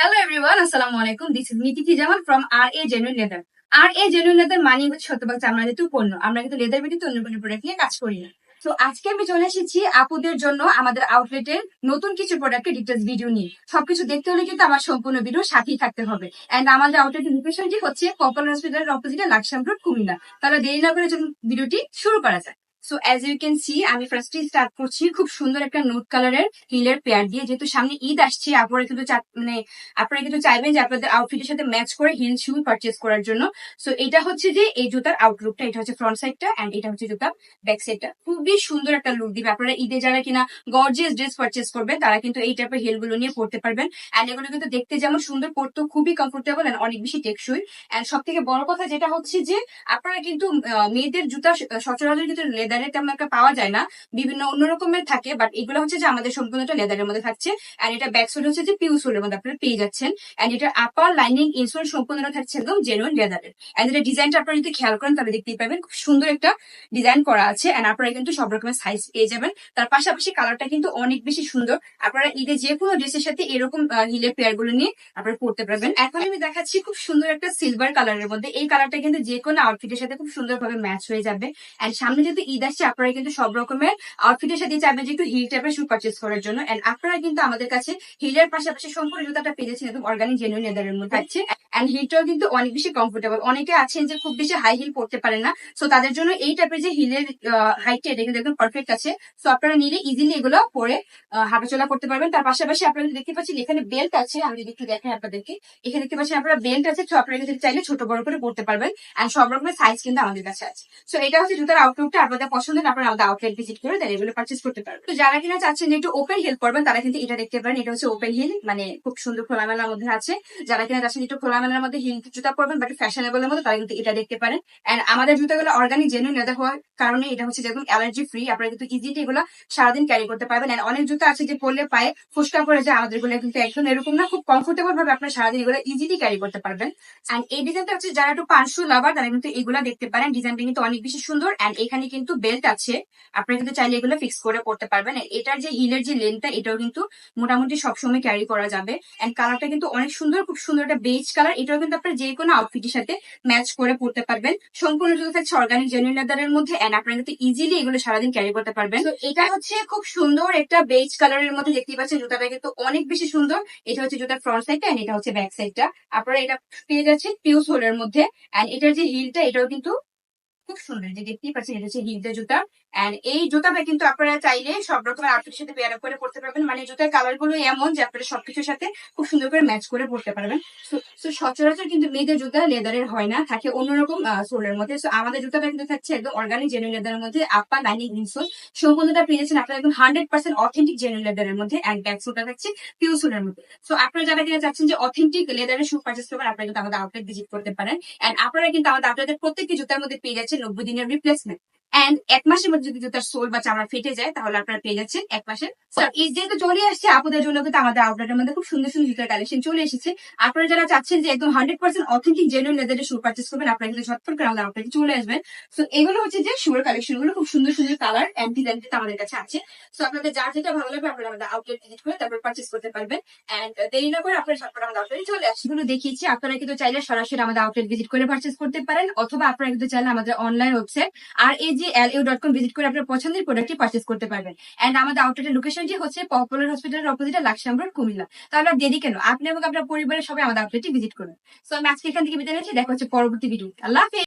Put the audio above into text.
Hello everyone, Assalamu alaikum. This is Niti Jamal from RA Genuine Leather. RA Genuine Leather মানে হচ্ছে শতভাগ চামড়া জাতীয় পণ্য। আমরা কিন্তু লেদার ব্যতীত অন্য কোনো প্রোডাক্ট নিয়ে কাজ করি না। তো আজকে আমি চলে এসেছি আপুদের জন্য আমাদের আউটলেটের নতুন কিছু প্রোডাক্টের ডিটেলস ভিডিও নিয়ে। সবকিছু দেখতে হলে কিন্তু আমার সম্পূর্ণ ভিডিও সাথেই থাকতে হবে। এন্ড আমাদের আউটলেটের লোকেশনটি হচ্ছে পপুলার হসপিটালের অপোজিটে লাকসাম রোড, কুমিল্লা। তাহলে দেরি না করে চলুন ভিডিওটি শুরু করা যায়। So as you can see, আমি ফার্স্টে স্টার্ট করছি খুব সুন্দর একটা নোট কালারের হিলের পেয়ার দিয়ে। যেহেতু সামনে ঈদ আসছে, আপনারা কিন্তু চাইবেন যে আপনাদের আউটফিটের সাথে ম্যাচ করে হিল শু পারচেজ করার জন্য। সো এটা হচ্ছে যে এই জুতার আউটলুকটা, এটা হচ্ছে ফ্রন্ট সাইডটা এন্ড এটা হচ্ছে জুতার ব্যাক সাইডটা। খুবই সুন্দর একটা লুক দিবে। আপনারা ঈদে যারা কিনা গর্জিয়াস ড্রেস পারচেজ করবেন তারা কিন্তু এই টাইপের হিল গুলো নিয়ে পড়তে পারবেন। এন্ড এগুলো কিন্তু দেখতে যেমন সুন্দর, পড়তেও খুবই কমফোর্টেবল এন্ড অনেক বেশি টেকসই। এন্ড সব থেকে বড় কথা যেটা হচ্ছে যে আপনারা কিন্তু মেয়েদের জুতা সচরাচর কিন্তু লেদারের তেমন একটা পাওয়া যায় না, বিভিন্ন অন্য রকমের থাকে, বাট এগুলো হচ্ছে যে আমাদের সম্পূর্ণটা লেদারের মধ্যে থাকছে। এন্ড এটা ব্যাক সাইড হচ্ছে যে পিউ সোলের মধ্যে আপনারা পেয়ে যাচ্ছেন। এন্ড এটার আপার লাইনিং ইনসোল সম্পূর্ণটা থাকছে একদম জেনুইন লেদারের। এন্ড এটা ডিজাইনটা আপনারা যদি খেয়াল করেন তাহলে দেখতেই পাবেন খুব সুন্দর একটা ডিজাইন করা আছে। এন্ড আপনারা কিন্তু সব রকমের সাইজ পেয়ে যাবেন। তার পাশাপাশি কালারটা কিন্তু অনেক বেশি সুন্দর। আপনারা ঈদে যে কোনো ড্রেসের সাথে এরকম হিলের পেয়ার গুলো নিয়ে আপনারা পড়তে পারবেন। এখন আমি দেখাচ্ছি খুব সুন্দর একটা সিলভার কালারের মধ্যে। এই কালারটা কিন্তু যে কোনো আউটফিটের সাথে খুব সুন্দরভাবে ম্যাচ হয়ে যাবে। এন্ড সামনে যেহেতু ঈদ আসছে, আপনারা কিন্তু সব রকমের আউটফিটের সাথে চাইবেন যে একটু হিল টাইপের শু পারচেজ করার জন্য। এন্ড আপনারা কিন্তু আমাদের কাছে হিলের পাশাপাশি সম্পূর্ণ জুতাটা পেয়ে যাচ্ছেন একদম অর্গানিক জেনুইন লেদারের মধ্যে আছে। এন্ড হিলটাও কিন্তু অনেক বেশি কমফোর্টেবল। অনেকে আছেন যে খুব বেশি হাই হিল পড়তে পারেন না, সো তাদের জন্য এই টাইপের যে হিলের হাইটটা এটা কিন্তু একদম পারফেক্ট আছে। সো আপনারা নিলে ইজিলি এগুলো পরে হাঁটাচলা করতে পারবেন। তার পাশাপাশি আপনারা দেখতে পাচ্ছেন এখানে বেল্ট আছে। আমি যদি একটু দেখাই আপনাদেরকে, এখানে দেখতে পাচ্ছেন আপনারা বেল্ট আছে। তো আপনারা কিন্তু চাইলে ছোট বড় করে পড়তে পারবেন। এন্ড সব রকমের সাইজ কিন্তু আমাদের কাছে আছে। সো এটা হচ্ছে জুতার আউটলুকটা। আপনাদের পছন্দের আপনারা আমাদের আউটলেট ভিজিট করে দেন এগুলো পারচেজ করতে পারবেন। তো যারা কিনা চাচ্ছেন একটু ওপেন হিল পরবেন তারা কিন্তু এটা দেখতে পারেন। এটা হচ্ছে ওপেন হিল, মানে খুব সুন্দর খোলামেলার মধ্যে আছে। যারা কিনা চাচ্ছেন একটু খোলামেলার মধ্যে হিল জুতা পরবেন বাট ফ্যাশনেবল এর মধ্যে, তারা কিন্তু এটা দেখতে পারেন। এন্ড আমাদের জুতাগুলো অর্গানিক জেনুইন লেদার হওয়ার কারণে এটা হচ্ছে যেরকম অ্যালার্জি ফ্রি। আপনারা কিন্তু ইজিলি এগুলো সারাদিন ক্যারি করতে পারবেন। এন্ড অনেক জুতা আছে যে পরলে পায়ে ফুসকা পড়ে যায়, আমাদের গুলো কিন্তু একদম এরকম না, খুব কমফোর্টেবল ভাবে আপনারা সারাদিন এগুলো ইজিলি ক্যারি করতে পারবেন। এন্ড এই ডিজাইনটা হচ্ছে যারা একটু পাঁচশো লাভার তারা কিন্তু এগুলা দেখতে পারেন। ডিজাইনটা কিন্তু অনেক বেশি সুন্দর। এন্ড এখানে কিন্তু বেল্ট আছে, আপনারা কিন্তু চাইলে এগুলো ফিক্স করে পড়তে পারবেন। এটার যে হিলের যে লেন্থটা এটাও কিন্তু মোটামুটি সবসময় ক্যারি করা যাবে। এন্ড কালারটা কিন্তু অনেক সুন্দর, খুব সুন্দর একটা বেজ কালার। এটাও কিন্তু আপনারা যে কোনো আউটফিটের সাথে ম্যাচ করে পড়তে পারবেন। সম্পূর্ণ জুতো থাকছে অর্গানিক জেনুইন লেদারের মধ্যে। এন্ড আপনারা কিন্তু ইজিলি এগুলো সারাদিন ক্যারি করতে পারবেন। তো এটা হচ্ছে খুব সুন্দর একটা বেজ কালারের মধ্যে দেখতেই পাচ্ছেন। জুতাটা কিন্তু অনেক বেশি সুন্দর। এটা হচ্ছে জুতার ফ্রন্ট সাইডটা এন্ড এটা হচ্ছে ব্যাক সাইডটা। আপনারা এটা পেয়ে যাচ্ছেন পিউ সোলের মধ্যে। এন্ড এটার যে হিলটা এটাও কিন্তু খুব সুন্দর, যে দেখতেই পাচ্ছেন এটা হচ্ছে হিলদের জুতা। এন্ড এই জুতাটা কিন্তু আপনারা চাইলে সব রকমের আউটফিটের সাথে পেয়ার আপ করে পড়তে পারবেন। মানে জুতার কালার গুলো এমন যে আপনারা সবকিছুর সাথে খুব সুন্দর করে ম্যাচ করে পড়তে পারবেন। সো সচরাচর কিন্তু মেয়েদের জুতা লেদারের হয় না, থাকে অন্যরকম সোলের মধ্যে। সো আমাদের জুতাটা কিন্তু থাকছে একদম অর্গানিক জেনুইন লেদারের মধ্যে। আপার লাইনিং ইনসোল সম্পূর্ণটা পেয়ে যাচ্ছেন আপনারা একদম 100% অথেন্টিক জেনুইন লেদারের মধ্যে। এন্ড ব্যাক সোলটা থাকছে পিউ সোলের মধ্যে। সো আপনারা যারা কিনা চাচ্ছেন যে অথেন্টিক লেদারের শু পারচেজ করবেন, আপনারা কিন্তু আমাদের আউটলেট ভিজিট করতে পারেন। এন্ড আপনারা কিন্তু আমাদের আউটলেটের প্রত্যেকটি জুতার মধ্যে পেয়ে যাচ্ছেন 90 দিনের রিপ্লেসমেন্ট। এন্ড এক মাসের মধ্যে যদি জুতার সোল বা চামড়া ফেটে যায় তাহলে আপনারা পেয়ে যাচ্ছেন এক মাসের। ঈদ যেহেতু চলে আসছে, আপনাদের জন্য কিন্তু আমাদের আউটলেটের মধ্যে খুব সুন্দর সুন্দর জুতার কালেকশন চলে এসেছে। আপনারা যারা চাচ্ছেন যে একদম 100% অথেন্টিক জেনুইন লেদারের শু পারচেজ করবেন, আপনারা কিন্তু ঝটপট করে আমাদের আউটলেটে চলে আসবেন। সো এগুলো হচ্ছে যে শুর কালেকশন গুলো খুব সুন্দর সুন্দর কালার এন্ড ডিজাইন আমাদের কাছে আছে। সো আপনাদের যার যেটা ভালো লাগবে আপনারা আমাদের আউটলেট ভিজিট করে তারপর পারচেজ করতে পারবেন। এন্ড দেরি না করে আপনারা ঝটপট আমাদের আউটলেটে চলে আসুন। এগুলো দেখিয়েছি, আপনারা কিন্তু চাইলে সরাসরি আমাদের আউটলেট ভিজিট করে পারচেজ করতে পারেন, অথবা আপনারা কিন্তু চাইলে আমাদের অনলাইন ওয়েবসাইট RAGLU.com ভিজিট করে আপনার পছন্দের প্রোডাক্টটি পারচেজ করতে পারবেন। এন্ড আমাদের আউটলেটের লোকেশনটি হচ্ছে পপুলার হসপিটালের অপোজিটে লাকসাম রোড, কুমিল্লা। তাহলে আর দেরি কেন, আপনি এবং আপনার পরিবারের সবাই আমাদের আউটলেটটি ভিজিট করুন। সো আমি আজকে এখান থেকে বিদায় নিচ্ছি। দেখা হচ্ছে পরবর্তী ভিডিও। আল্লাহ হাফেজ।